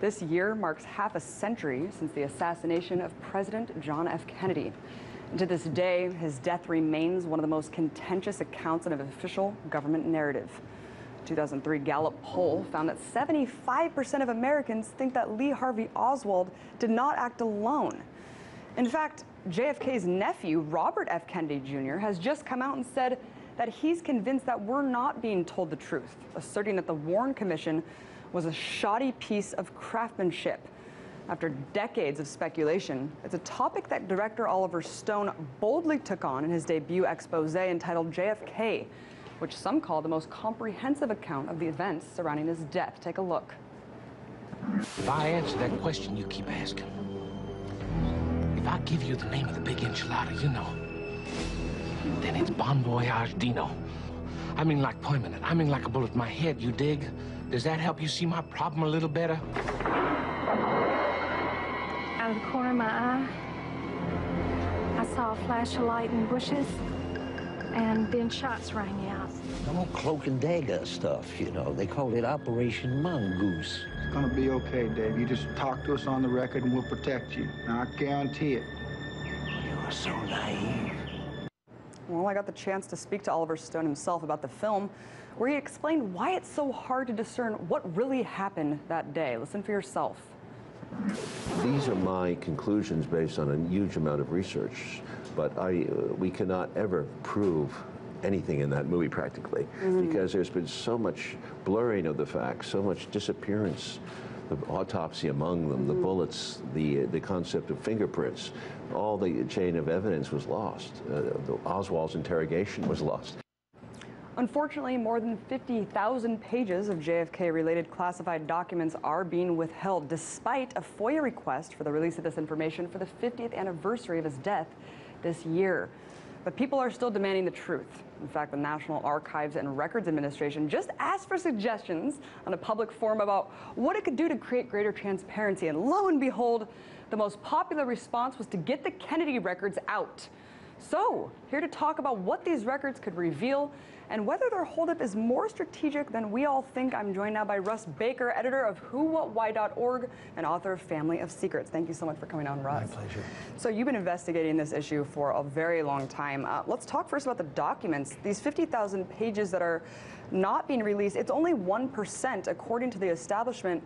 This year marks half a century since the assassination of President John F. Kennedy. And to this day, his death remains one of the most contentious accounts in an official government narrative. A 2003 Gallup poll found that 75% of Americans think that Lee Harvey Oswald did not act alone. In fact, JFK's nephew, Robert F. Kennedy Jr., has just come out and said that he's convinced that we're not being told the truth, asserting that the Warren Commission was a shoddy piece of craftsmanship. After decades of speculation, it's a topic that director Oliver Stone boldly took on in his debut expose entitled JFK, which some call the most comprehensive account of the events surrounding his death. Take a look. If I answer that question you keep asking, if I give you the name of the big enchilada, you know, then it's Bon Voyage Dino. I mean like permanent. I mean like a bullet in my head, you dig? Does that help you see my problem a little better? Out of the corner of my eye, I saw a flash of light in the bushes, and then shots rang out. No cloak and dagger stuff, you know. They call it Operation Mongoose. It's gonna be okay, Dave. You just talk to us on the record and we'll protect you. I guarantee it. You're so naive. Well, I got the chance to speak to Oliver Stone himself about the film, where he explained why it's so hard to discern what really happened that day. Listen for yourself. These are my conclusions based on a huge amount of research, but we cannot ever prove anything in that movie practically, because there's been so much blurring of the facts, so much disappearance, the autopsy among them, the bullets, the concept of fingerprints, all the chain of evidence was lost. Oswald's interrogation was lost. Unfortunately, more than 50,000 pages of JFK-related classified documents are being withheld, despite a FOIA request for the release of this information for the 50th anniversary of his death this year. But people are still demanding the truth. In fact, the National Archives and Records Administration just asked for suggestions on a public forum about what it could do to create greater transparency. And lo and behold, the most popular response was to get the Kennedy records out. So, here to talk about what these records could reveal and whether their holdup is more strategic than we all think, I'm joined now by Russ Baker, editor of WhoWhatWhy.org and author of Family of Secrets. Thank you so much for coming on, Russ. My pleasure. So you've been investigating this issue for a very long time. Let's talk first about the documents. These 50,000 pages that are not being released, it's only 1% according to the establishment.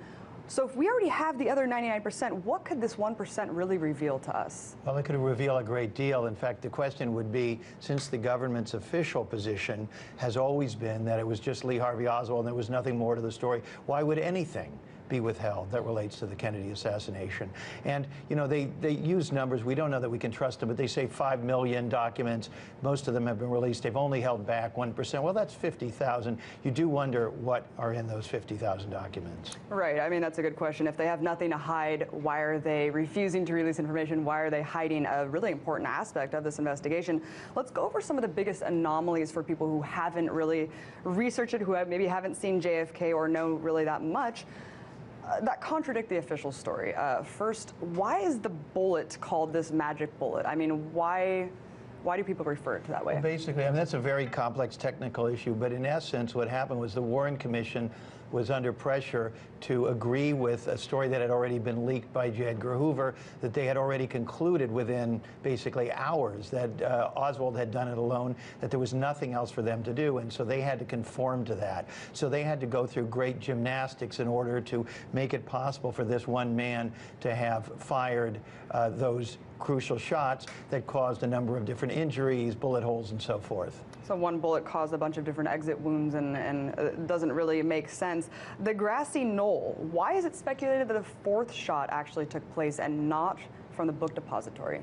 So if we already have the other 99%, what could this 1% really reveal to us? Well, it could reveal a great deal. In fact, the question would be, since the government's official position has always been that it was just Lee Harvey Oswald and there was nothing more to the story, why would anything be withheld that relates to the Kennedy assassination? And, you know, they use numbers. We don't know that we can trust them, but they say 5 million documents. Most of them have been released. They've only held back 1%. Well, that's 50,000. You do wonder what are in those 50,000 documents. Right. I mean, that's a good question. If they have nothing to hide, why are they refusing to release information? Why are they hiding a really important aspect of this investigation? Let's go over some of the biggest anomalies for people who haven't really researched it, who maybe haven't seen JFK or know really that much. That contradict the official story. First, why is the bullet called this magic bullet? I mean, why do people refer to it that way? Well, basically, I mean, that's a very complex technical issue, but in essence, what happened was the Warren Commission was under pressure to agree with a story that had already been leaked by J. Edgar Hoover, that they had already concluded within basically hours that Oswald had done it alone, that there was nothing else for them to do, and so they had to conform to that. So they had to go through great gymnastics in order to make it possible for this one man to have fired those crucial shots that caused a number of different injuries, bullet holes, and so forth. So one bullet caused a bunch of different exit wounds, and it doesn't really make sense. The grassy knoll, why is it speculated that a fourth shot actually took place and not from the book depository?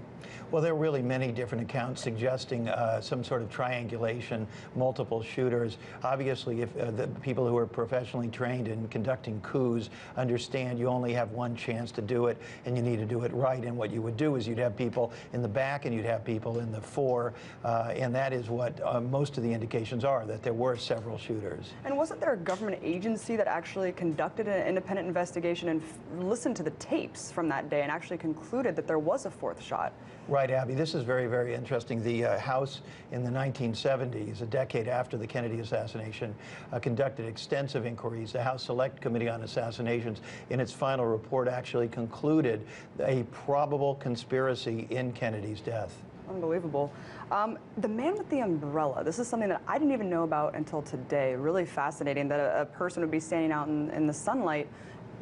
Well, there are really many different accounts suggesting some sort of triangulation, multiple shooters. Obviously, if the people who are professionally trained in conducting coups understand you only have one chance to do it, and you need to do it right. And what you would do is you'd have people in the back and you'd have people in the fore, and that is what most of the indications are, that there were several shooters. And wasn't there a government agency that actually conducted an independent investigation and listened to the tapes from that day and actually concluded that that there was a fourth shot. Right, Abby. This is very, very interesting. The House in the 1970s, a decade after the Kennedy assassination, conducted extensive inquiries. The House Select Committee on Assassinations, in its final report, actually concluded a probable conspiracy in Kennedy's death. Unbelievable. The man with the umbrella, this is something that I didn't even know about until today. Really fascinating that a person would be standing out in the sunlight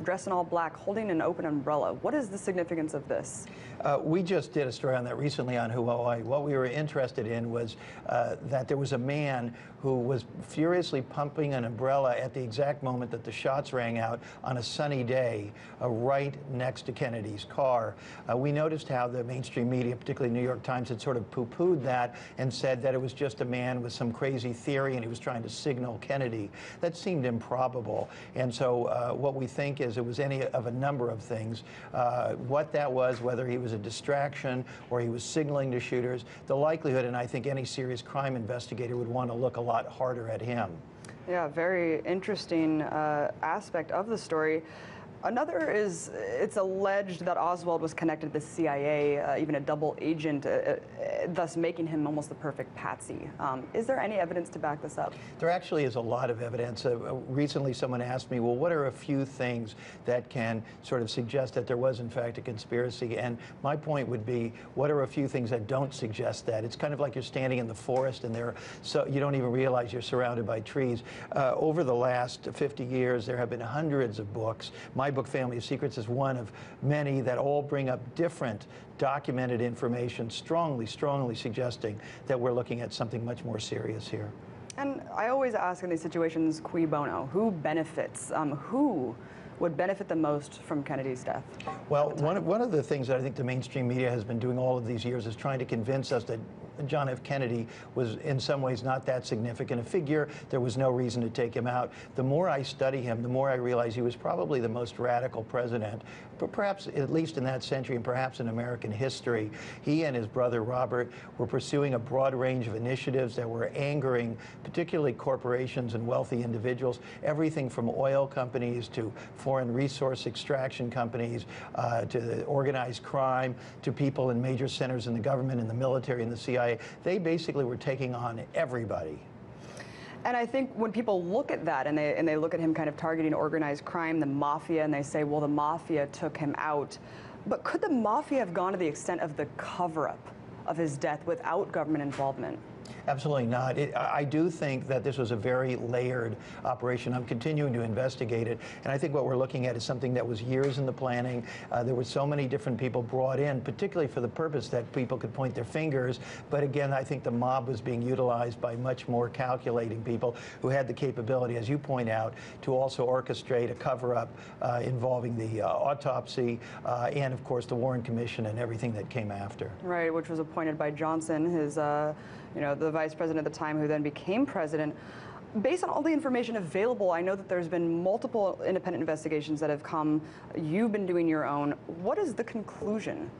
dressed in all black, holding an open umbrella. What is the significance of this? We just did a story on that recently on WhoWhatWhy. What we were interested in was that there was a man who was furiously pumping an umbrella at the exact moment that the shots rang out on a sunny day right next to Kennedy's car. We noticed how the mainstream media, particularly New York Times, had sort of poo-pooed that and said that it was just a man with some crazy theory and he was trying to signal Kennedy. That seemed improbable. And so what we think is it was any of a number of things. What that was, whether he was a distraction or he was signaling to shooters, the likelihood, and I think any serious crime investigator would want to look a lot harder at him. Yeah, very interesting aspect of the story. Another is, it's alleged that Oswald was connected to the CIA, even a double agent, thus making him almost the perfect patsy. Is there any evidence to back this up? There actually is a lot of evidence. Recently someone asked me, well, what are a few things that can sort of suggest that there was in fact a conspiracy? And my point would be, what are a few things that don't suggest that? It's kind of like you're standing in the forest and so you don't even realize you're surrounded by trees. Over the last 50 years, there have been hundreds of books. My book, Family of Secrets, is one of many that all bring up different documented information, strongly suggesting that we're looking at something much more serious here. And I always ask in these situations, cui bono, who benefits? Who would benefit the most from Kennedy's death? Well, one of the things that I think the mainstream media has been doing all of these years is trying to convince us that John F. Kennedy was in some ways not that significant a figure. There was no reason to take him out. The more I study him, the more I realize he was probably the most radical president, but perhaps at least in that century and perhaps in American history. He and his brother Robert were pursuing a broad range of initiatives that were angering particularly corporations and wealthy individuals, everything from oil companies to foreign resource extraction companies to the organized crime to people in major centers in the government, in the military, in the CIA. They basically were taking on everybody. And I think when people look at that and they look at him kind of targeting organized crime, the Mafia, and they say, well, the Mafia took him out. But could the Mafia have gone to the extent of the cover-up of his death without government involvement? Absolutely not. I do think that this was a very layered operation. I'm continuing to investigate it, and I think what we're looking at is something that was years in the planning. There were so many different people brought in, particularly for the purpose that people could point their fingers. But again, I think the mob was being utilized by much more calculating people who had the capability, as you point out, to also orchestrate a cover-up involving the autopsy and, of course, the Warren Commission and everything that came after. Right, which was appointed by Johnson, his the vice president at the time, who then became president. Based on all the information available, I know that there's been multiple independent investigations that have come. You've been doing your own. What is the conclusion?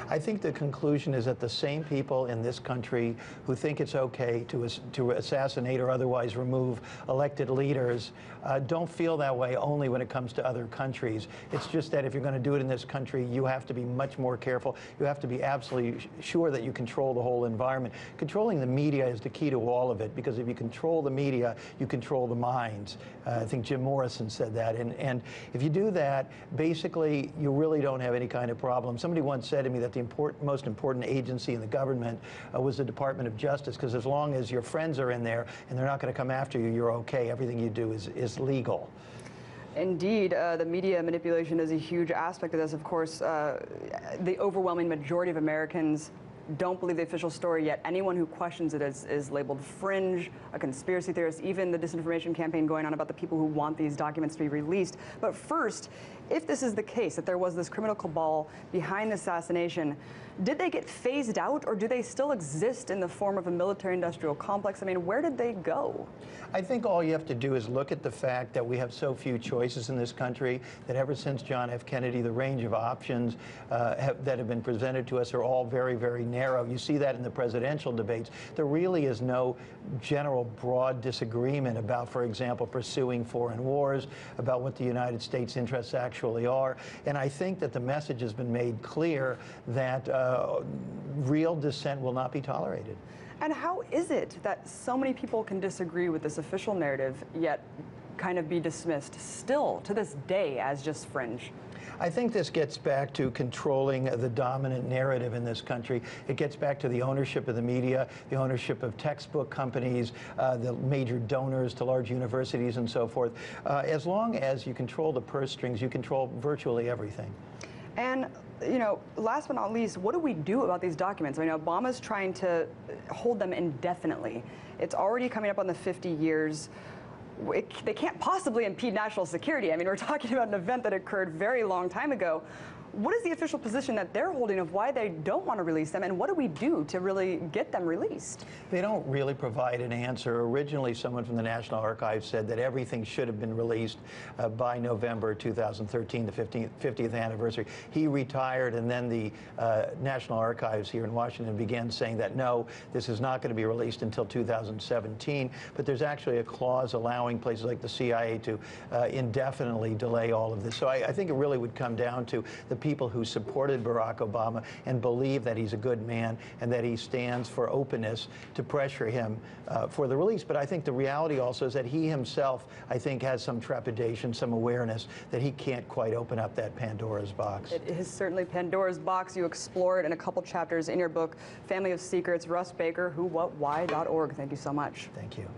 I think the conclusion is that the same people in this country who think it's okay to assassinate or otherwise remove elected leaders don't feel that way only when it comes to other countries. It's just that if you're going to do it in this country, you have to be much more careful. You have to be absolutely sure that you control the whole environment. Controlling the media is the key to all of it, because if you control the media, you control the minds. I think Jim Morrison said that. And if you do that, basically, you really don't have any kind of problem. Somebody once said to me that the most important agency in the government was the Department of Justice, because as long as your friends are in there and they're not going to come after you, you're okay. Everything you do is legal. Indeed, the media manipulation is a huge aspect of this. Of course, the overwhelming majority of Americans don't believe the official story, yet anyone who questions it is labeled fringe, a conspiracy theorist, even the disinformation campaign going on about the people who want these documents to be released. But first, if this is the case, that there was this criminal cabal behind the assassination, did they get phased out, or do they still exist in the form of a military-industrial complex? I mean, where did they go? I think all you have to do is look at the fact that we have so few choices in this country, that ever since John F. Kennedy, the range of options that have been presented to us are all very, very narrow. You see that in the presidential debates. There really is no general broad disagreement about, for example, pursuing foreign wars, about what the United States interests actually are. And I think that the message has been made clear that real dissent will not be tolerated. And how is it that so many people can disagree with this official narrative, yet kind of be dismissed still to this day as just fringe? I think this gets back to controlling the dominant narrative in this country. It gets back to the ownership of the media, the ownership of textbook companies, the major donors to large universities and so forth. As long as you control the purse strings, you control virtually everything. And, you know, last but not least, what do we do about these documents? I mean, Obama's trying to hold them indefinitely. It's already coming up on the 50 years. They can't possibly impede national security. I mean, we're talking about an event that occurred very long time ago. What is the official position that they're holding of why they don't want to release them, and what do we do to really get them released? They don't really provide an answer. Originally, someone from the National Archives said that everything should have been released by November 2013, the 50th anniversary. He retired, and then the National Archives here in Washington began saying that, no, this is not going to be released until 2017. But there's actually a clause allowing places like the CIA to indefinitely delay all of this. So I think it really would come down to the people who supported Barack Obama and believe that he's a good man and that he stands for openness to pressure him for the release. But I think the reality also is that he himself, I think, has some trepidation, some awareness that he can't quite open up that Pandora's box. It is certainly Pandora's box. You explore it in a couple chapters in your book, Family of Secrets. Russ Baker, WhoWhatWhy.org. Thank you so much. Thank you.